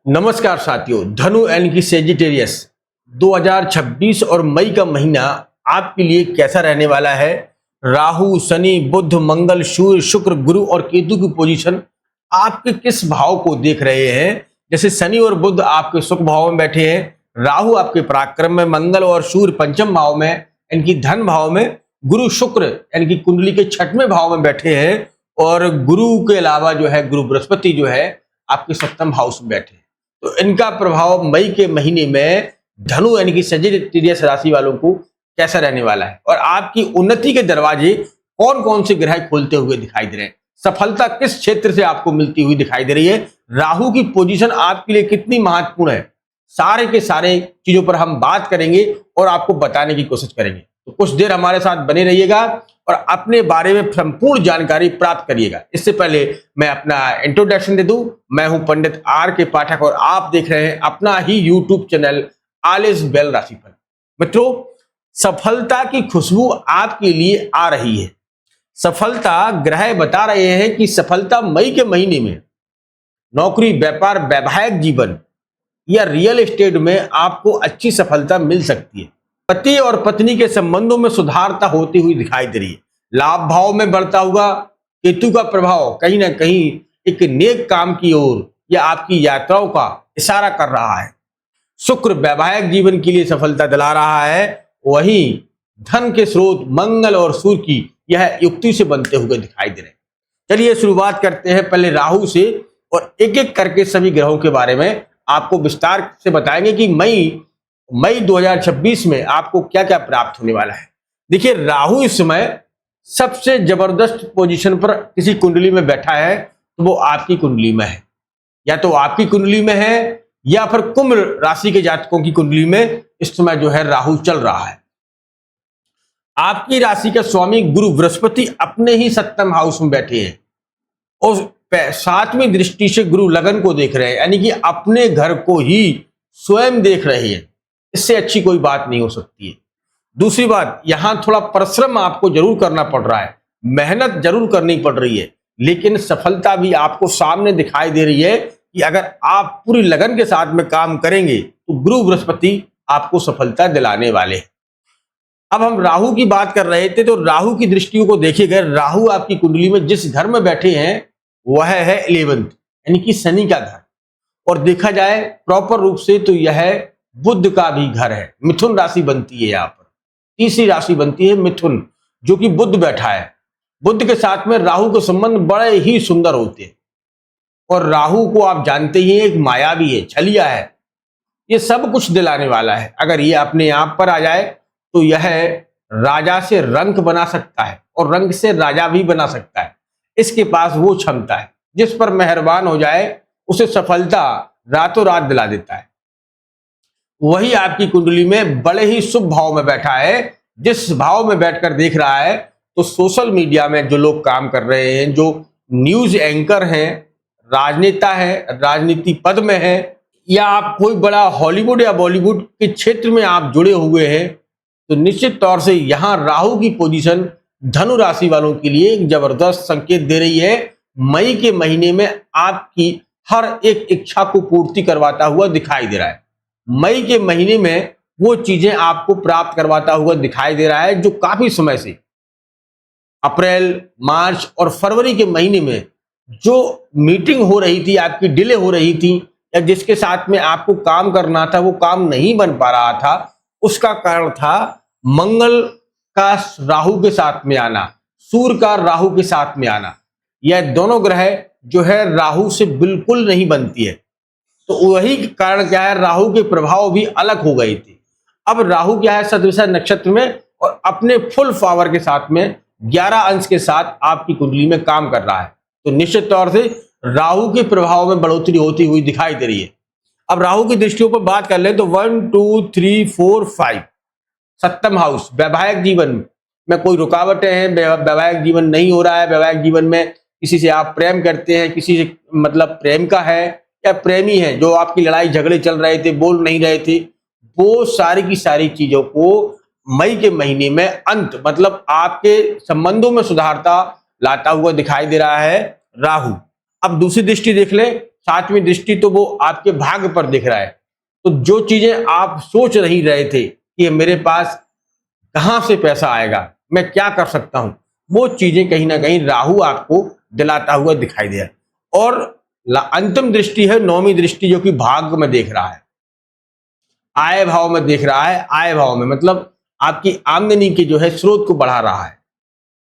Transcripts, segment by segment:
नमस्कार साथियों, धनु यानी कि सेजिटेरियस 2026 और मई का महीना आपके लिए कैसा रहने वाला है। राहु, शनि, बुध, मंगल, सूर्य, शुक्र, गुरु और केतु की पोजीशन आपके किस भाव को देख रहे हैं। जैसे शनि और बुध आपके सुख भाव में बैठे हैं, राहु आपके पराक्रम में, मंगल और सूर्य पंचम भाव में इनकी धन भाव में, गुरु शुक्र यानी कि कुंडली के छठवें भाव में बैठे हैं और गुरु के अलावा जो है गुरु बृहस्पति जो है आपके सप्तम हाउस में बैठे हैं। तो इनका प्रभाव मई के महीने में धनु यानी कि सेजिटेरियस राशि वालों को कैसा रहने वाला है और आपकी उन्नति के दरवाजे कौन कौन से ग्रह खोलते हुए दिखाई दे रहे हैं। सफलता किस क्षेत्र से आपको मिलती हुई दिखाई दे रही है। राहु की पोजीशन आपके लिए कितनी महत्वपूर्ण है, सारे के सारे चीजों पर हम बात करेंगे और आपको बताने की कोशिश करेंगे। तो कुछ देर हमारे साथ बने रहिएगा और अपने बारे में संपूर्ण जानकारी प्राप्त करिएगा। इससे पहले मैं अपना इंट्रोडक्शन दे दूं। मैं हूं पंडित आर के पाठक और आप देख रहे हैं अपना ही YouTube channel all is well राशिफल। मित्रों, सफलता की खुशबू आपके लिए आ रही है। सफलता ग्रह बता रहे हैं कि सफलता मई के महीने में नौकरी, व्यापार, वैवाहिक जीवन या रियल एस्टेट में आपको अच्छी सफलता मिल सकती है। पति और पत्नी के संबंधों में सुधारता होती हुई दिखाई दे रही है। लाभ भाव में बढ़ता हुआ केतु का प्रभाव कहीं ना कहीं एक नेक काम की ओर या आपकी यात्राओं का इशारा कर रहा है। शुक्र वैवाहिक जीवन के लिए सफलता दिला रहा है, वहीं धन के स्रोत मंगल और सूर्य की यह युक्ति से बनते हुए दिखाई दे रहे हैं। चलिए शुरुआत करते हैं पहले राहु से और एक एक करके सभी ग्रहों के बारे में आपको विस्तार से बताएंगे कि मई 2026 में आपको क्या क्या प्राप्त होने वाला है। देखिए, राहु इस समय सबसे जबरदस्त पोजीशन पर किसी कुंडली में बैठा है तो वो आपकी कुंडली में है, या तो आपकी कुंडली में है या फिर कुंभ राशि के जातकों की कुंडली में इस समय जो है राहु चल रहा है। आपकी राशि का स्वामी गुरु बृहस्पति अपने ही सप्तम हाउस में बैठे हैं और सातवीं दृष्टि से गुरु लगन को देख रहे हैं, यानी कि अपने घर को ही स्वयं देख रहे हैं। इससे अच्छी कोई बात नहीं हो सकती है। दूसरी बात, यहां थोड़ा परिश्रम आपको जरूर करना पड़ रहा है, मेहनत जरूर करनी पड़ रही है, लेकिन सफलता भी आपको सामने दिखाई दे रही है कि अगर आप पूरी लगन के साथ में काम करेंगे तो गुरु बृहस्पति आपको सफलता दिलाने वाले हैं। अब हम राहु की बात कर रहे थे तो राहु की दृष्टियों को देखिएगा। राहु आपकी कुंडली में जिस घर में बैठे हैं वह है 11th यानी कि शनि का घर, और देखा जाए प्रॉपर रूप से तो यह बुध का भी घर है। मिथुन राशि बनती है, यहाँ पर तीसरी राशि बनती है मिथुन, जो कि बुध बैठा है। बुध के साथ में राहु के संबंध बड़े ही सुंदर होते हैं और राहु को आप जानते ही एक मायावी है, छलिया है, ये सब कुछ दिलाने वाला है। अगर ये अपने आप पर आ जाए तो यह राजा से रंक बना सकता है और रंक से राजा भी बना सकता है। इसके पास वो क्षमता है, जिस पर मेहरबान हो जाए उसे सफलता रातों रात दिला देता है। वही आपकी कुंडली में बड़े ही शुभ भाव में बैठा है। जिस भाव में बैठकर देख रहा है तो सोशल मीडिया में जो लोग काम कर रहे हैं, जो न्यूज एंकर हैं, राजनेता हैं, राजनीति पद में हैं, या आप कोई बड़ा हॉलीवुड या बॉलीवुड के क्षेत्र में आप जुड़े हुए हैं, तो निश्चित तौर से यहां राहु की पोजीशन धनु राशि वालों के लिए एक जबरदस्त संकेत दे रही है। मई के महीने में आपकी हर एक इच्छा को पूर्ति करवाता हुआ दिखाई दे रहा है। मई के महीने में वो चीजें आपको प्राप्त करवाता हुआ दिखाई दे रहा है जो काफी समय से अप्रैल, मार्च और फरवरी के महीने में जो मीटिंग हो रही थी, आपकी डिले हो रही थी, या जिसके साथ में आपको काम करना था वो काम नहीं बन पा रहा था, उसका कारण था मंगल का राहु के साथ में आना, सूर्य का राहु के साथ में आना। यह दोनों ग्रह जो है राहु से बिल्कुल नहीं बनती है, तो वही कारण क्या है, राहु के प्रभाव भी अलग हो गए थे। अब राहु क्या है, शतभिषा नक्षत्र में और अपने फुल पावर के साथ में 11 अंश के साथ आपकी कुंडली में काम कर रहा है, तो निश्चित तौर से राहु के प्रभाव में बढ़ोतरी होती हुई दिखाई दे रही है। अब राहु की दृष्टियों पर बात कर ले तो 1 2 3 4 5 सप्तम हाउस, वैवाहिक जीवन में कोई रुकावटें हैं, वैवाहिक जीवन नहीं हो रहा है, वैवाहिक जीवन में किसी से आप प्रेम करते हैं, किसी से मतलब प्रेम का है या प्रेमी है, जो आपकी लड़ाई झगड़े चल रहे थे, बोल नहीं रहे थे, वो सारी की सारी चीजों को मई के महीने में अंत मतलब आपके संबंधों में सुधारता लाता हुआ दिखाई दे रहा है राहु। अब दूसरी दृष्टि देख ले सातवीं दृष्टि तो वो आपके भाग्य पर दिख रहा है। तो जो चीजें आप सोच नहीं रहे थे कि मेरे पास कहां से पैसा आएगा, मैं क्या कर सकता हूं, वो चीजें कहीं ना कहीं राहु आपको दिलाता हुआ दिखाई दे रहा है। और अंतिम दृष्टि है नौवीं दृष्टि, जो कि भाग्य में देख रहा है, आय भाव में देख रहा है। आय भाव में मतलब आपकी आमदनी के जो है स्रोत को बढ़ा रहा है,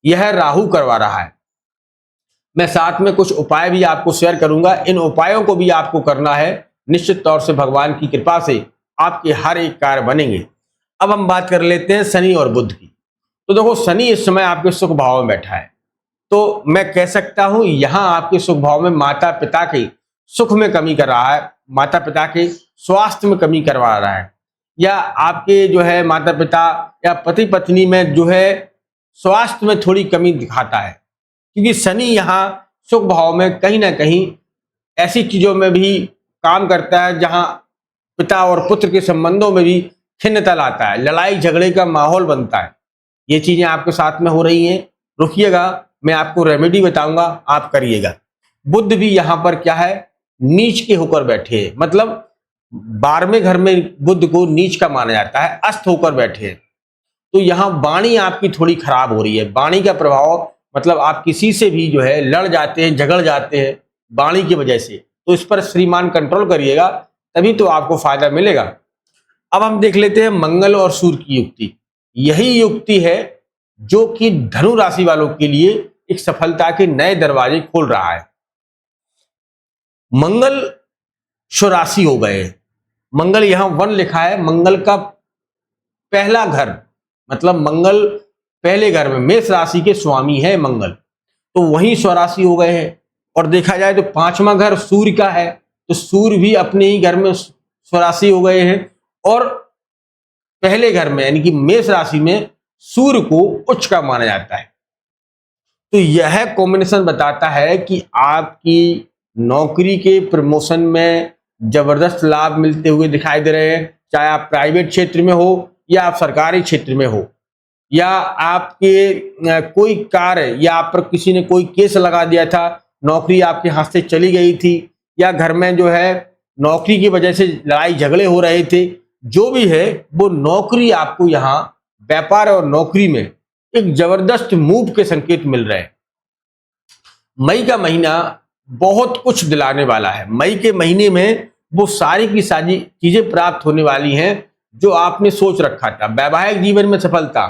यह राहु करवा रहा है। मैं साथ में कुछ उपाय भी आपको शेयर करूंगा, इन उपायों को भी आपको करना है। निश्चित तौर से भगवान की कृपा से आपके हर एक कार्य बनेंगे। अब हम बात कर लेते हैं शनि और बुध की। तो देखो, शनि इस समय आपके सुख भाव में बैठा है, तो मैं कह सकता हूं यहां आपके सुख भाव में माता पिता के सुख में कमी कर रहा है, माता पिता के स्वास्थ्य में कमी करवा रहा है, या आपके जो है माता पिता या पति पत्नी में जो है स्वास्थ्य में थोड़ी कमी दिखाता है। क्योंकि शनि यहाँ सुख भाव में कहीं ना कहीं ऐसी चीजों में भी काम करता है जहां पिता और पुत्र के संबंधों में भी खिन्नता लाता है, लड़ाई झगड़े का माहौल बनता है। ये चीजें आपके साथ में हो रही हैं, रुकिएगा, मैं आपको रेमेडी बताऊंगा, आप करिएगा। बुध भी यहां पर क्या है, नीच के होकर बैठे हैं, मतलब 12वें घर में बुध को नीच का माना जाता है, अस्त होकर बैठे हैं। तो यहाँ वाणी आपकी थोड़ी खराब हो रही है। वाणी का प्रभाव मतलब आप किसी से भी जो है लड़ जाते हैं, झगड़ जाते हैं वाणी की वजह से, तो इस पर श्रीमान कंट्रोल करिएगा, तभी तो आपको फायदा मिलेगा। अब हम देख लेते हैं मंगल और सूर्य की युक्ति। यही युक्ति है जो कि धनु राशि वालों के लिए एक सफलता के नए दरवाजे खोल रहा है। मंगल स्वराशि हो गए, मंगल यहां 1 लिखा है, मंगल का पहला घर, मतलब मंगल पहले घर में, मेष राशि के स्वामी है मंगल, तो वही स्वराशि हो गए हैं। और देखा जाए तो 5वां घर सूर्य का है, तो सूर्य भी अपने ही घर में स्वराशि हो गए हैं। और पहले घर में यानी कि मेष राशि में सूर्य को उच्च का माना जाता है। तो यह कॉम्बिनेशन बताता है कि आपकी नौकरी के प्रमोशन में जबरदस्त लाभ मिलते हुए दिखाई दे रहे हैं, चाहे आप प्राइवेट क्षेत्र में हो या आप सरकारी क्षेत्र में हो, या आपके कोई कार्य या आप पर किसी ने कोई केस लगा दिया था, नौकरी आपके हाथ से चली गई थी, या घर में जो है नौकरी की वजह से लड़ाई झगड़े हो रहे थे, जो भी है वो नौकरी आपको यहाँ व्यापार और नौकरी में एक जबरदस्त मूव के संकेत मिल रहे हैं। मई का महीना बहुत कुछ दिलाने वाला है। मई के महीने में वो सारी की सारी चीजें प्राप्त होने वाली हैं जो आपने सोच रखा था। वैवाहिक जीवन में सफलता,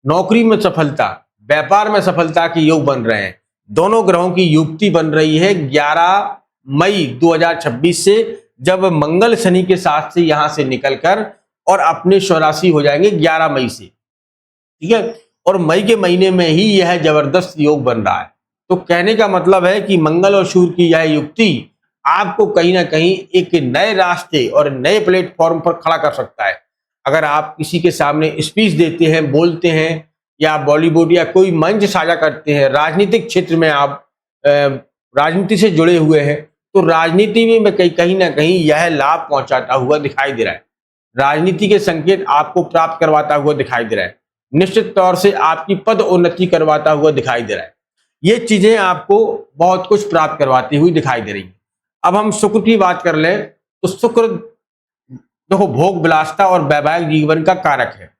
नौकरी में सफलता, व्यापार में सफलता के योग बन रहे हैं। दोनों ग्रहों की युक्ति बन रही है 11 मई 2026 से, जब मंगल शनि के साथ से यहां से निकलकर और अपने स्वराशि हो जाएंगे 11 मई से, ठीक है। और मई के महीने में ही यह जबरदस्त योग बन रहा है। तो कहने का मतलब है कि मंगल और सूर्य की यह युक्ति आपको कहीं ना कहीं एक नए रास्ते और नए प्लेटफॉर्म पर खड़ा कर सकता है। अगर आप किसी के सामने स्पीच देते हैं, बोलते हैं, या बॉलीवुड या कोई मंच साझा करते हैं, राजनीतिक क्षेत्र में आप राजनीति से जुड़े हुए हैं, तो राजनीति में कहीं ना कहीं यह लाभ पहुंचाता हुआ दिखाई दे रहा है। राजनीति के संकेत आपको प्राप्त करवाता हुआ दिखाई दे रहा है। निश्चित तौर से आपकी पद उन्नति करवाता हुआ दिखाई दे रहा है। ये चीजें आपको बहुत कुछ प्राप्त करवाती हुई दिखाई दे रही है। अब हम शुक्र की बात कर लें तो शुक्र देखो भोग विलासता और वैवाहिक जीवन का कारक है।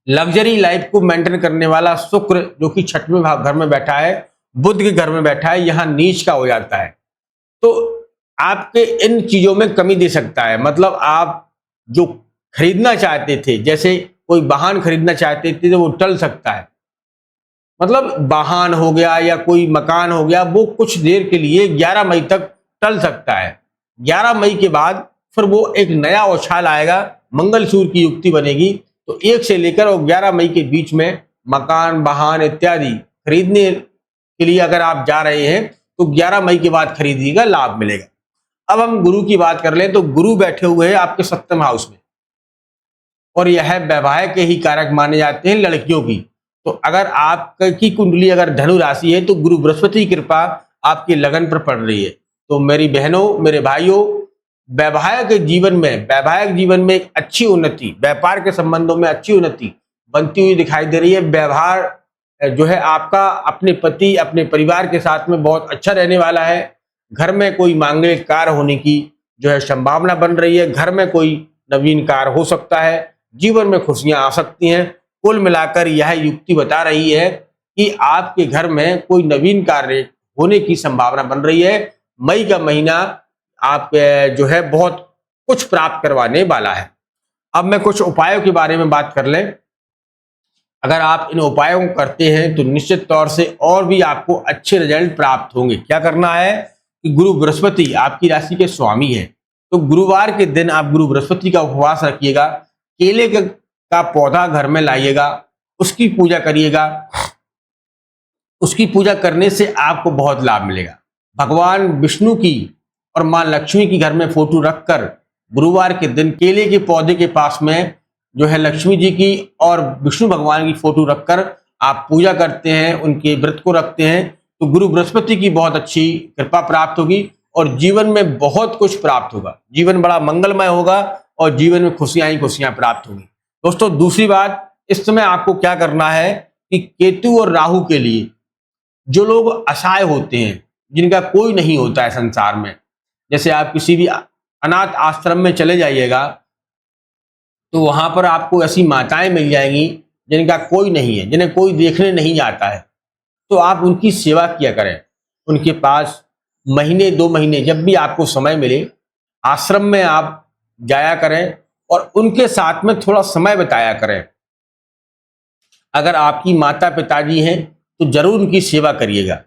लग्जरी लाइफ को मेंटेन करने वाला शुक्र जो कि 6वें घर में बैठा है, बुध के घर में बैठा है, यहां नीच का हो जाता है, तो आपके इन चीजों में कमी दे सकता है। मतलब आप जो खरीदना चाहते थे, जैसे कोई वाहन खरीदना चाहते थे, तो वो टल सकता है। मतलब वाहन हो गया या कोई मकान हो गया, वो कुछ देर के लिए 11 मई तक टल सकता है। 11 मई के बाद फिर वो एक नया उछाल आएगा, मंगल सूर्य की युक्ति बनेगी, तो 1 से लेकर और 11 मई के बीच में मकान, वाहन इत्यादि खरीदने के लिए अगर आप जा रहे हैं तो 11 मई के बाद खरीदिएगा, लाभ मिलेगा। अब हम गुरु की बात कर लें तो गुरु बैठे हुए हैं आपके 7वें हाउस में, और यह वैवाहिक के ही कारक माने जाते हैं, लड़कियों की। तो अगर आपकी कुंडली अगर धनु राशि है तो गुरु बृहस्पति की कृपा आपके लगन पर पड़ रही है। तो मेरी बहनों, मेरे भाइयों, वैवाहिक जीवन में एक अच्छी उन्नति, व्यापार के संबंधों में अच्छी उन्नति बनती हुई दिखाई दे रही है। व्यवहार जो है आपका अपने पति, अपने परिवार के साथ में बहुत अच्छा रहने वाला है। घर में कोई मांगलिक कार्य होने की जो है संभावना बन रही है, घर में कोई नवीन कार्य हो सकता है, जीवन में खुशियां आ सकती हैं। कुल मिलाकर यह युक्ति बता रही है कि आपके घर में कोई नवीन कार्य होने की संभावना बन रही है। मई का महीना आप जो है बहुत कुछ प्राप्त करवाने वाला है। अब मैं कुछ उपायों के बारे में बात कर लें। अगर आप इन उपायों को करते हैं तो निश्चित तौर से और भी आपको अच्छे रिजल्ट प्राप्त होंगे। क्या करना है कि गुरु बृहस्पति आपकी राशि के स्वामी है, तो गुरुवार के दिन आप गुरु बृहस्पति का उपवास रखिएगा, केले का पौधा घर में लाइएगा, उसकी पूजा करिएगा। उसकी पूजा करने से आपको बहुत लाभ मिलेगा। भगवान विष्णु की और मां लक्ष्मी की घर में फोटो रखकर गुरुवार के दिन केले के पौधे के पास में जो है लक्ष्मी जी की और विष्णु भगवान की फोटो रखकर आप पूजा करते हैं, उनके व्रत को रखते हैं, तो गुरु बृहस्पति की बहुत अच्छी कृपा प्राप्त होगी और जीवन में बहुत कुछ प्राप्त होगा। जीवन बड़ा मंगलमय होगा और जीवन में खुशियां ही खुशियां प्राप्त होंगी। दोस्तों, दूसरी बात, इस समय आपको क्या करना है कि केतु और राहु के लिए जो लोग असहाय होते हैं, जिनका कोई नहीं होता है संसार में, जैसे आप किसी भी अनाथ आश्रम में चले जाइएगा तो वहां पर आपको ऐसी माताएं मिल जाएंगी जिनका कोई नहीं है, जिन्हें कोई देखने नहीं जाता है, तो आप उनकी सेवा किया करें। उनके पास महीने 2 महीने जब भी आपको समय मिले आश्रम में आप जाया करें और उनके साथ में थोड़ा समय बिताया करें। अगर आपकी माता पिताजी हैं तो जरूर उनकी सेवा करिएगा।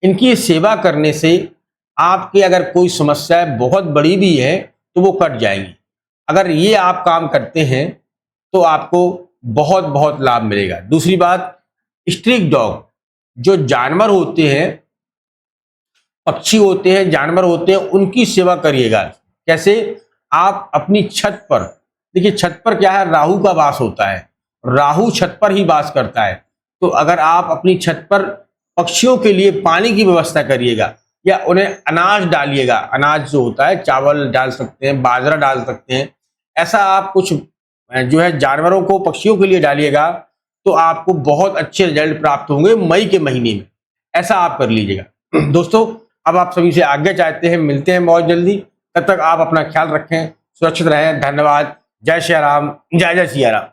इनकी सेवा करने से आपके अगर कोई समस्या बहुत बड़ी भी है तो वो कट जाएंगी। अगर ये आप काम करते हैं तो आपको बहुत बहुत लाभ मिलेगा। दूसरी बात, स्ट्रीट डॉग जो जानवर होते हैं, पक्षी होते हैं, जानवर होते हैं, उनकी सेवा करिएगा। कैसे? आप अपनी छत पर, देखिए छत पर क्या है, राहु का वास होता है, राहु छत पर ही वास करता है, तो अगर आप अपनी छत पर पक्षियों के लिए पानी की व्यवस्था करिएगा या उन्हें अनाज डालिएगा। अनाज जो होता है, चावल डाल सकते हैं, बाजरा डाल सकते हैं, ऐसा आप कुछ जो है जानवरों को, पक्षियों के लिए डालिएगा तो आपको बहुत अच्छे रिजल्ट प्राप्त होंगे मई के महीने में। ऐसा आप कर लीजिएगा। दोस्तों, अब आप सभी से आगे चाहते हैं, मिलते हैं बहुत जल्दी। तब तक आप अपना ख्याल रखें, सुरक्षित रहें। धन्यवाद। जय श्री राम, जय जय सिया राम।